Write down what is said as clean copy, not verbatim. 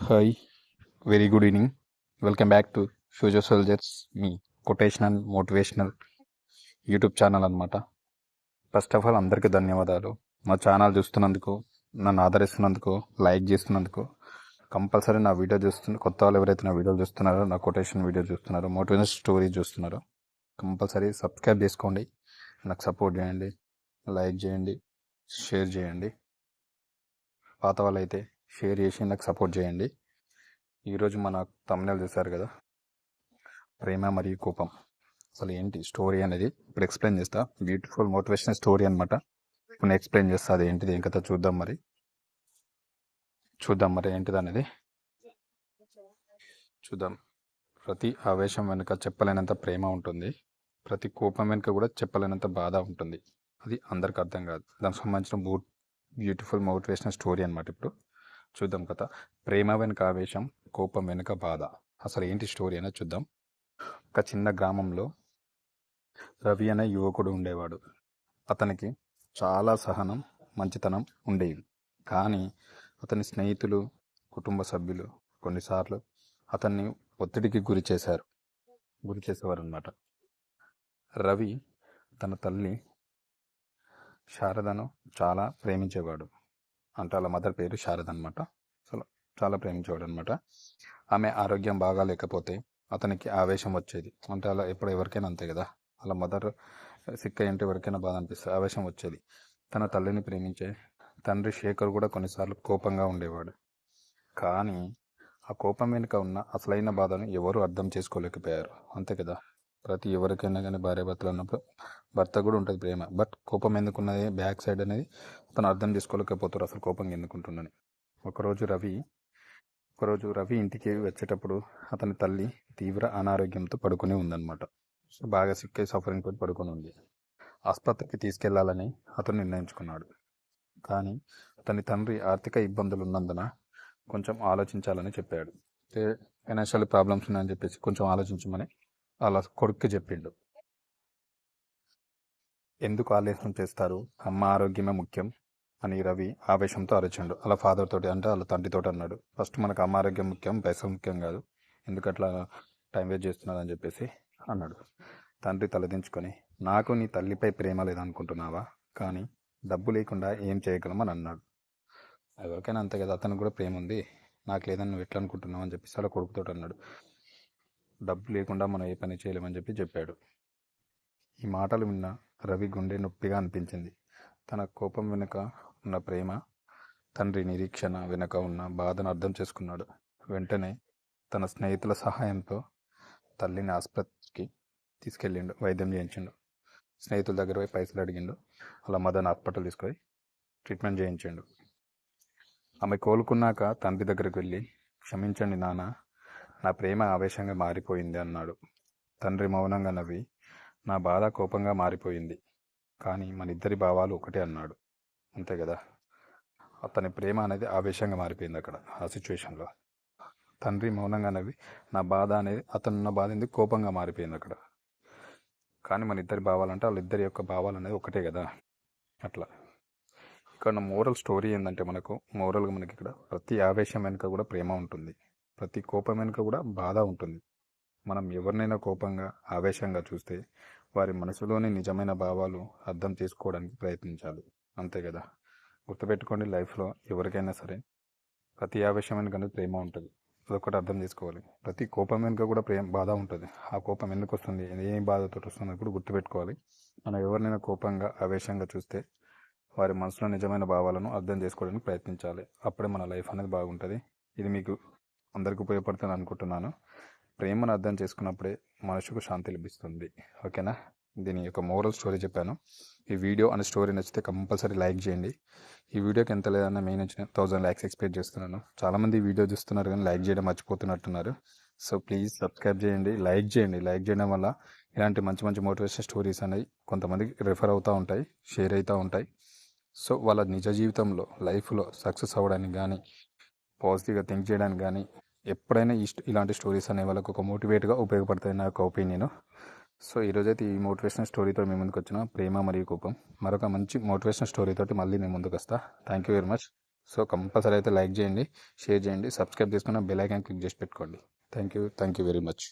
Hi, very good evening. Welcome back to Future Soldiers, మీ quotational motivational YouTube channel అనమాట. First of all అందరికీ ధన్యవాదాలు. మా channel చూస్తున్నందుకు, నన్ను ఆదరిస్తున్నందుకు, లైక్ చేస్తున్నందుకు. కంపల్సరీ నా వీడియో కొత్త వాళ్ళు ఎవరైతే నా వీడియోలు చూస్తున్నారో, నా కొటేషన్ వీడియో చూస్తున్నారో, మోటివేషనల్ స్టోరీస్ చూస్తున్నారో, కంపల్సరీ సబ్స్క్రైబ్ చేసుకోండి, నాకు సపోర్ట్ చేయండి, లైక్ చేయండి, షేర్ చేయండి. పాత వాళ్ళు అయితే షేర్ చేసి నాకు సపోర్ట్ చేయండి. ఈరోజు మన తమ్ముళ్ళు చూశారు కదా, ప్రేమ మరియు కోపం అసలు ఏంటి స్టోరీ అనేది ఇప్పుడు ఎక్స్ప్లెయిన్ చేస్తా. బ్యూటిఫుల్ మోటివేషనల్ స్టోరీ అనమాట. ఇప్పుడు ఎక్స్ప్లెయిన్ చేస్తా అది ఏంటిది ఏం కథ చూద్దాం మరి ఏంటిది అనేది చూద్దాం. ప్రతి ఆవేశం వెనుక చెప్పలేనంత ప్రేమ ఉంటుంది, ప్రతి కోపం వెనుక కూడా చెప్పలేనంత బాధ ఉంటుంది. అది అందరికి అర్థం కాదు. దానికి సంబంధించిన బ్యూటిఫుల్ మోటివేషనల్ స్టోరీ అనమాట. ఇప్పుడు చూద్దాం కథ. ప్రేమ వెనుక ఆవేశం, కోపం వెనుక బాధ. అసలు ఏంటి స్టోరీ అనేది చూద్దాం. ఒక చిన్న గ్రామంలో రవి అనే యువకుడు ఉండేవాడు. అతనికి చాలా సహనం, మంచితనం ఉండేవి. కానీ అతని స్నేహితులు, కుటుంబ సభ్యులు కొన్నిసార్లు అతన్ని ఒత్తిడికి గురి చేసేవారు అన్నమాట. రవి తన తల్లి శారదను చాలా ప్రేమించేవాడు. అంటే వాళ్ళ మదర్ పేరు శారద అనమాట. అసలు చాలా ప్రేమించేవాడు అనమాట. ఆమె ఆరోగ్యం బాగా లేకపోతే అతనికి ఆవేశం వచ్చేది. అంటే అలా ఎప్పుడు ఎవరికైనా అంతే కదా, వాళ్ళ మదర్ సిక్ అయ్యింటే ఎవరికైనా బాధ అనిపిస్తుంది, ఆవేశం వచ్చేది. తన తల్లిని ప్రేమించే తండ్రి శేఖర్ కూడా కొన్నిసార్లు కోపంగా ఉండేవాడు. కానీ ఆ కోపం వెనుక ఉన్న అసలైన బాధను ఎవరు అర్థం చేసుకోలేకపోయారు. అంతే కదా, ప్రతి ఎవరికైనా కానీ భార్యాభర్తలు అన్నప్పుడు భర్త కూడా ఉంటుంది ప్రేమ, బట్ కోపం ఎందుకున్నది బ్యాక్ సైడ్ అనేది అతను అర్థం చేసుకోలేకపోతారు, అసలు కోపం ఎందుకుంటుందని. ఒకరోజు రవి ఇంటికి వచ్చేటప్పుడు అతని తల్లి తీవ్ర అనారోగ్యంతో పడుకుని ఉందన్నమాట. సో బాగా సిక్ అయి సఫరింగ్ తోటి పడుకొని ఉంది. ఆసుపత్రికి తీసుకెళ్లాలని అతను నిర్ణయించుకున్నాడు. కానీ అతని తండ్రి ఆర్థిక ఇబ్బందులు ఉన్నందున కొంచెం ఆలోచించాలని చెప్పాడు. ఫైనాన్షియల్ ప్రాబ్లమ్స్ ఉన్నాయని చెప్పేసి కొంచెం ఆలోచించమని అలా కొడుక్కి చెప్పిండు. ఎందుకు ఆలస్యం చేస్తారు, అమ్మ ఆరోగ్యమే ముఖ్యం అని రవి ఆవేశంతో అరిచాడు. అలా ఫాదర్ తోటి, అంటే వాళ్ళ తండ్రితోటి అన్నాడు. ఫస్ట్ మనకు అమ్మ ఆరోగ్యం ముఖ్యం, పైసలు ముఖ్యం కాదు, ఎందుకట్లా టైం వేస్ట్ చేస్తున్నారని చెప్పేసి అన్నాడు. తండ్రి తలదించుకొని, నాకు నీ తల్లిపై ప్రేమ లేదనుకుంటున్నావా, కానీ డబ్బు లేకుండా ఏం చేయగలమని అన్నాడు. ఎవరికైనా అంతే కదా, అతనికి కూడా ప్రేమ ఉంది, నాకు లేదని నువ్వు ఎట్లా అనుకుంటున్నావు అని చెప్పేసి అలా కొడుకుతో అన్నాడు. డబ్బు లేకుండా మనం ఏ పని చేయలేమని చెప్పాడు. ఈ మాటలు విన్న రవి గుండె నొప్పిగా అనిపించింది. తన కోపం వెనుక ఉన్న ప్రేమ, తండ్రి నిరీక్షణ వెనుక ఉన్న బాధను అర్థం చేసుకున్నాడు. వెంటనే తన స్నేహితుల సహాయంతో తల్లిని ఆసుపత్రికి తీసుకెళ్ళిండు, వైద్యం చేయించిండు. స్నేహితుల దగ్గర పోయి పైసలు అడిగిండు. అలా మదన్ హాస్పిటల్ తీసుకొని ట్రీట్మెంట్ చేయించిండు. ఆమె కోలుకున్నాక తండ్రి దగ్గరికి వెళ్ళి, క్షమించండి నాన్న, నా ప్రేమ ఆవేశంగా మారిపోయింది అన్నాడు. తండ్రి మౌనంగా నవ్వి, నా బాధ కోపంగా మారిపోయింది, కానీ మన ఇద్దరి భావాలు ఒకటే అన్నాడు. అంతే కదా, అతని ప్రేమ అనేది ఆవేశంగా మారిపోయింది అక్కడ ఆ సిచ్యువేషన్లో. తండ్రి మౌనంగా నవ్వి, నా బాధ అనేది, అతనున్న బాధ ఎందుకు కోపంగా మారిపోయింది అక్కడ, కానీ మన ఇద్దరి భావాలంటే వాళ్ళిద్దరి యొక్క భావాలు అనేది ఒకటే కదా. అట్లా ఇక్కడ మోరల్ స్టోరీ ఏంటంటే, మోరల్గా మనకి ఇక్కడ ప్రతి ఆవేశం వెనుక కూడా ప్రేమ ఉంటుంది, ప్రతి కోపం వెనుక కూడా బాధ ఉంటుంది. మనం ఎవరినైనా కోపంగా ఆవేశంగా చూస్తే వారి మనసులోని నిజమైన భావాలు అర్థం చేసుకోవడానికి ప్రయత్నించాలి. అంతే కదా, గుర్తుపెట్టుకోండి, లైఫ్లో ఎవరికైనా సరే ప్రతి ఆవేశం వెనుక ప్రేమ ఉంటుంది, అదొకటి అర్థం చేసుకోవాలి. ప్రతి కోపం వెనుక కూడా బాధ ఉంటుంది. ఆ కోపం ఎందుకు వస్తుంది, ఏ బాధతో వస్తుంది కూడా గుర్తుపెట్టుకోవాలి. మనం ఎవరినైనా కోపంగా ఆవేశంగా చూస్తే వారి మనసులో నిజమైన భావాలను అర్థం చేసుకోవడానికి ప్రయత్నించాలి. అప్పుడే మన లైఫ్ అనేది బాగుంటుంది. ఇది మీకు అందరికీ ఉపయోగపడుతుంది అనుకుంటున్నాను. ప్రేమను అర్థం చేసుకున్నప్పుడే మనసుకు శాంతి లభిస్తుంది. ఓకేనా, దీని యొక్క మోరల్ స్టోరీ చెప్పాను. ఈ వీడియో అనే స్టోరీ నచ్చితే కంపల్సరీ లైక్ చేయండి. ఈ వీడియోకి ఎంత లేదన్నా మెయిన్ వచ్చిన 1000 లైక్స్ ఎక్స్పెక్ట్ చేస్తున్నాను. చాలామంది వీడియో చూస్తున్నారు కానీ లైక్ చేయడం మర్చిపోతున్నట్టున్నారు. సో ప్లీజ్ సబ్స్క్రైబ్ చేయండి, లైక్ చేయండి. లైక్ చేయడం వల్ల ఇలాంటి మంచి మంచి మోటివేషన్ స్టోరీస్ అనేవి కొంతమందికి రెఫర్ అవుతూ ఉంటాయి, షేర్ అవుతూ ఉంటాయి. సో వాళ్ళ నిజ జీవితంలో లైఫ్లో సక్సెస్ అవ్వడానికి కానీ, పాజిటివ్గా థింక్ చేయడానికి కానీ ఎప్పుడైనా ఇలాంటి స్టోరీస్ అనే వాళ్ళకు ఒక మోటివేట్గా ఉపయోగపడతాయి నా ఒక ఒపీనియన్. సో ఈరోజైతే ఈ మోటివేషనల్ స్టోరీతో మేము ముందుకు వచ్చిన, ప్రేమ మరియు కోపం. మరొక మంచి మోటివేషనల్ స్టోరీతోటి మళ్ళీ మేము ముందుకు వస్తా. Thank you very much. So compulsory అయితే లైక్ చేయండి, షేర్ చేయండి, సబ్స్క్రైబ్ చేసుకున్న బెల్ ఐకాన్ క్లిక్ చేసి పెట్టుకోండి. Thank you very much.